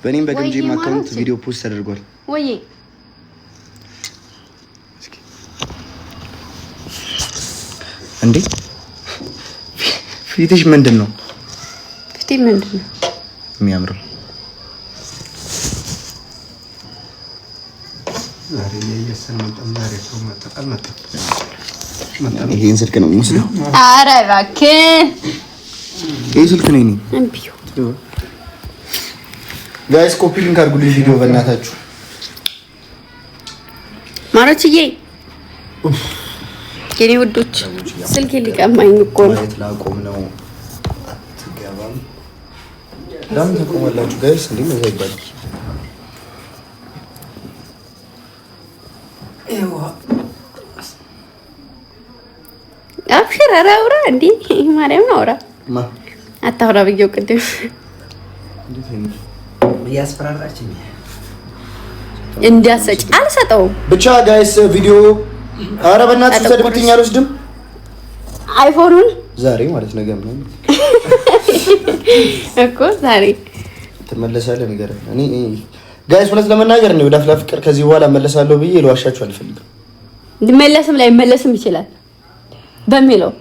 በእኔም በግምጄም አካውንት ቪዲዮ ፖስት ተደርጓል። ወይ እንዴ ፊትሽ ምንድን ነው? ፊቴ ምንድን ነው የሚያምረው? ይሄን ስልክ ነው የሚመስለው። ኧረ እባክህ ይሄ ስልክ ነው። ጋይስ ኮፒ ሊንክ አድርጉልኝ ቪዲዮ በእናታችሁ። ማሮችዬ የኔ ውዶች ስልክ ሊቀማኝ እኮ ነው። ላቆም ነው። አትገባም። ለምን ተቆማላችሁ ጋይስ? እንዴ ነው ዘይባል አብሽር። ኧረ አውራ እንዴ ማርያም ነው። አውራ አታውራ ብዬው ቅድም ያስፈራራችኝ እንዲያሰጭ አልሰጠውም። ብቻ ጋይስ ቪዲዮ ኧረ በእናትህ ሰድብትኝ አልወስድም። አይፎኑን ዛሬ ማለት ነገ ምናምን እኮ ዛሬ ትመለሳለህ ነገር እኔ ጋይስ ሁለት ለመናገር ነው ወደ አፍላ ፍቅር ከዚህ በኋላ እመለሳለሁ ብዬ ልዋሻችሁ አልፈልግም። እንድመለስም ላይ መለስም ይችላል በሚለው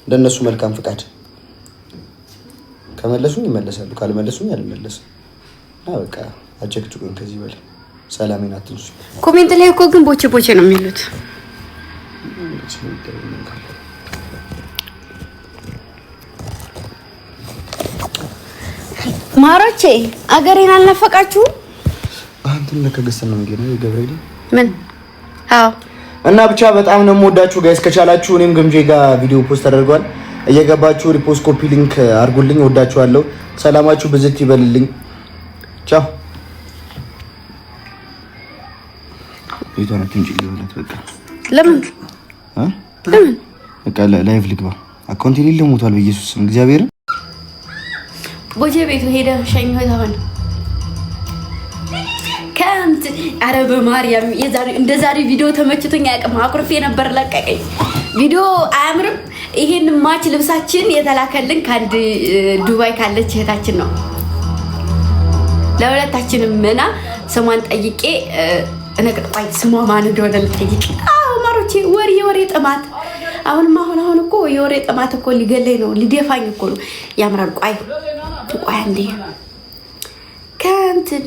እንደነሱ መልካም ፍቃድ ከመለሱኝ ይመለሳሉ፣ ካልመለሱኝ አልመለስም። በቃ አጨቅጭቁኝ ከዚህ በላይ ሰላሜን አትንሱ። ኮሜንት ላይ እኮ ግን ቦቼ ቦቼ ነው የሚሉት። ማሮቼ አገሬን አልናፈቃችሁም? አንተን ለከገሰን ነው እንግዲህ ነው ገብርኤል ምን? አዎ እና ብቻ በጣም ነው የምወዳችሁ ጋይስ። ከቻላችሁ እኔም ግምጄ ጋር ቪዲዮ ፖስት ተደርጓል። እየገባችሁ ሪፖስት ኮፒ ሊንክ አድርጉልኝ። ወዳችኋለሁ። ሰላማችሁ ብዝት ይበልልኝ። ቻው። ይቶና ትንጭ ይሆናል። በቃ ለምን በቃ ላይቭ ልግባ። አካውንት የሌለ ሞቷል። በኢየሱስ ስም እግዚአብሔር ቦቼ ቤቱ ሄደ ሸኝቶ ታሆነ ከምት አረ በማርያም እንደ ዛሬ ቪዲዮ ተመችቶኝ አያውቅም። አኩርፌ ነበር ለቀቀኝ። ቪዲዮ አያምርም። ይሄን ማች ልብሳችን የተላከልን ከአንድ ዱባይ ካለች እህታችን ነው ለሁለታችንም እና ስሟን ጠይቄ እነቅጣይ ስሟ ማን እንደሆነ ልጠይቅ። ማሮቼ ወሬ ጥማት አሁን እኮ የወሬ ጥማት እኮ ሊገለኝ ነው፣ ሊደፋኝ እኮ ነው። ያምራል። ቆይ አንዴ ከእንትን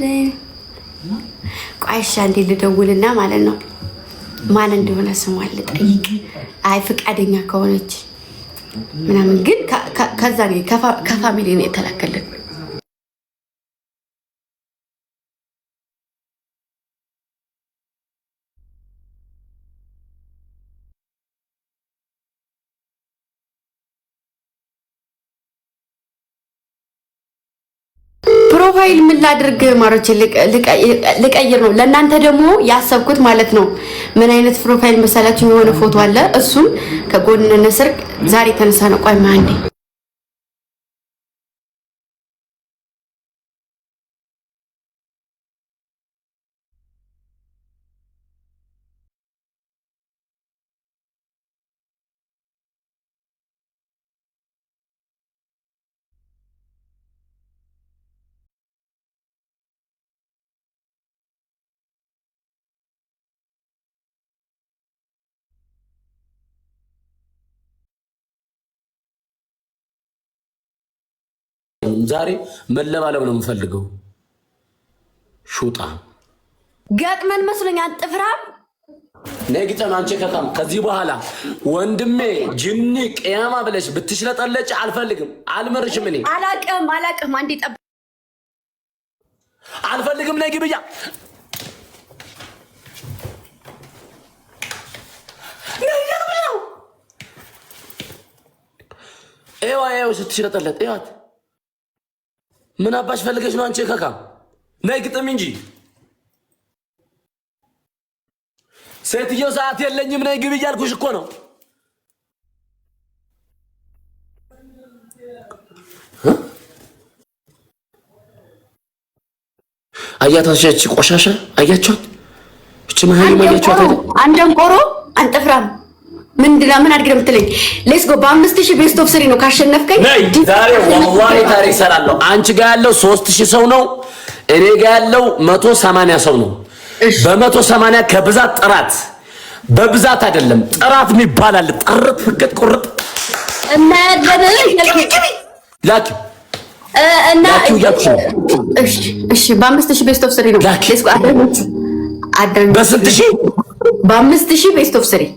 ቆይሻ እንዴ ልደውልና ማለት ነው ማን እንደሆነ ስሟን ልጠይቅ። አይ ፍቃደኛ ከሆነች ምናምን ግን ከዛ ነው ከፋሚሊ ነው የተላከልን። ፕሮፋይል ምን ላድርግ ማሮቼ? ልቀይር ነው ለእናንተ ደግሞ ያሰብኩት ማለት ነው። ምን አይነት ፕሮፋይል መሰላችሁ? የሆነ ፎቶ አለ፣ እሱም ከጎን ንስር ዛሬ ተነሳ ነው። ቆይ ማንዴ ዛሬ መለባለብ ነው የምፈልገው። ሹጣ ገጥመን መስሎኝ አንጥፍራም ነግጠም አንቺ ከዚህ በኋላ ወንድሜ ጅኒ ቅያማ ብለሽ ብትሽለጠለጭ አልፈልግም። አልመርሽም። እኔ አላቅም አንዴ ጠብ አልፈልግም። ነይ ግብያ ኤዋ ስትሽለጠለጥ ኤዋት ምን አባሽ ፈልገሽ ነው አንቺ ከካም? ነይ ግጥም እንጂ ሴትዮ ሰዓት የለኝም። ነይ ግብ እያልኩሽ እኮ ነው። አያታሽ ቆሻሻ አያችኋት? እቺ ማህል ማያችኋት አይደል? አንደንቆሮ አንጥፍራም ምንድነው? ምን አድርገህ የምትለኝ? ሌትስ ጎ በ5000 ቤስት ኦፍ 3 ነው ካሸነፍከኝ። ዛሬ ወላሂ ታሪክ ሰራለሁ። አንቺ ጋር ያለው 3000 ሰው ነው። እኔ ጋር ያለው 180 ሰው ነው። በ180 ከብዛት ጥራት በብዛት አይደለም ጥራት የሚባል አለ። ጥርት ፍቅጥ ቁርጥ እና ላኪ እና እሺ በ5000 ቤስት ኦፍ 3 ነው። ሌትስ ጎ አዳኝ በስንት ሺህ? በ5000 ቤስት ኦፍ 3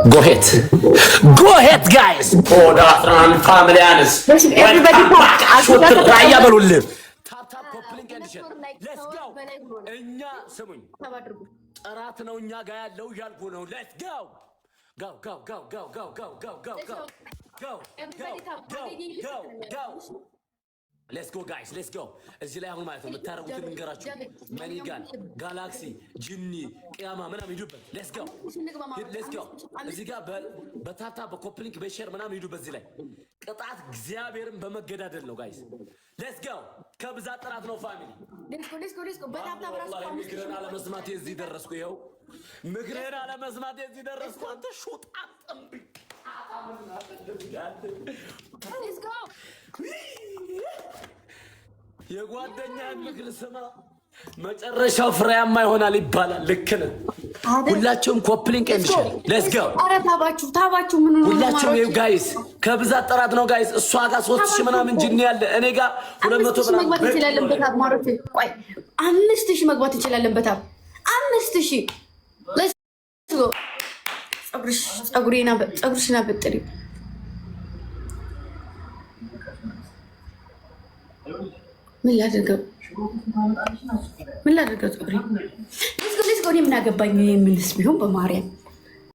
Go ahead guys. ኦዳ ፍራን ፋሚሊያንስ ራያ በሉልህ። ታፕ ኮፕሊንግ ኤንድ ሼር ሌትስ ጎ። እኛ ስሙኝ ጥራት ነው እኛ ጋር ያለው እያልኩ ነው። ሌትስ ጎ go go go go go go go go go go go ሌትስ ጎ ጋይስ ሌትስ ጎ። እዚህ ላይ አሁን ማለት ነው የምታረጉትን እንገራችሁ። መኒጋን ጋላክሲ ጂኒ ቅያማ ምናምን ሂዱበት። ሌትስ ጎ ሌትስ ጎ። እዚህ ጋር በታታ በኮፕሊንክ በሼር ምናምን ሂዱበት። እዚህ ላይ ቅጣት እግዚአብሔርን በመገዳደል ነው ጋይስ። ሌትስ ጎ። ከብዛት ጥራት ነው ፋሚሊ። ሌትስ ጎ በታታ በራሱ ምክርህን አለመስማቴ እዚህ ደረስኩ። ይኸው ምክርህን አለመስማቴ እዚህ ደረስኩ። አንተ ሹጣ ጠምቢ ሌትስ ጎ። የጓደኛህን ምክር ስማ፣ መጨረሻው ፍሬያማ ይሆናል ይባላል። ልክ ነህ። ሁላችሁም ኮፕሊንግ ኤንድ ሼር ሌትስ ጎ። ኧረ ታባችሁ ምን ነው ሁላችሁም ይኸው ጋይስ ከብዛት ጥራት ነው ጋይስ። እሷ ጋር 3000 ምናምን ጅኒ ያለ እኔ ጋር 200 ምናምን መግባት እንችላለን። በታብ ማለት ቆይ 5000 መግባት እንችላለን። በታብ 5000 ሌትስ ጎ። ፀጉርሽና በጥሪ ምን ላድርገው ፀጉሬ? ሌትስ ጎ። እኔ ምን አገባኝ የምልስ ቢሆን በማርያም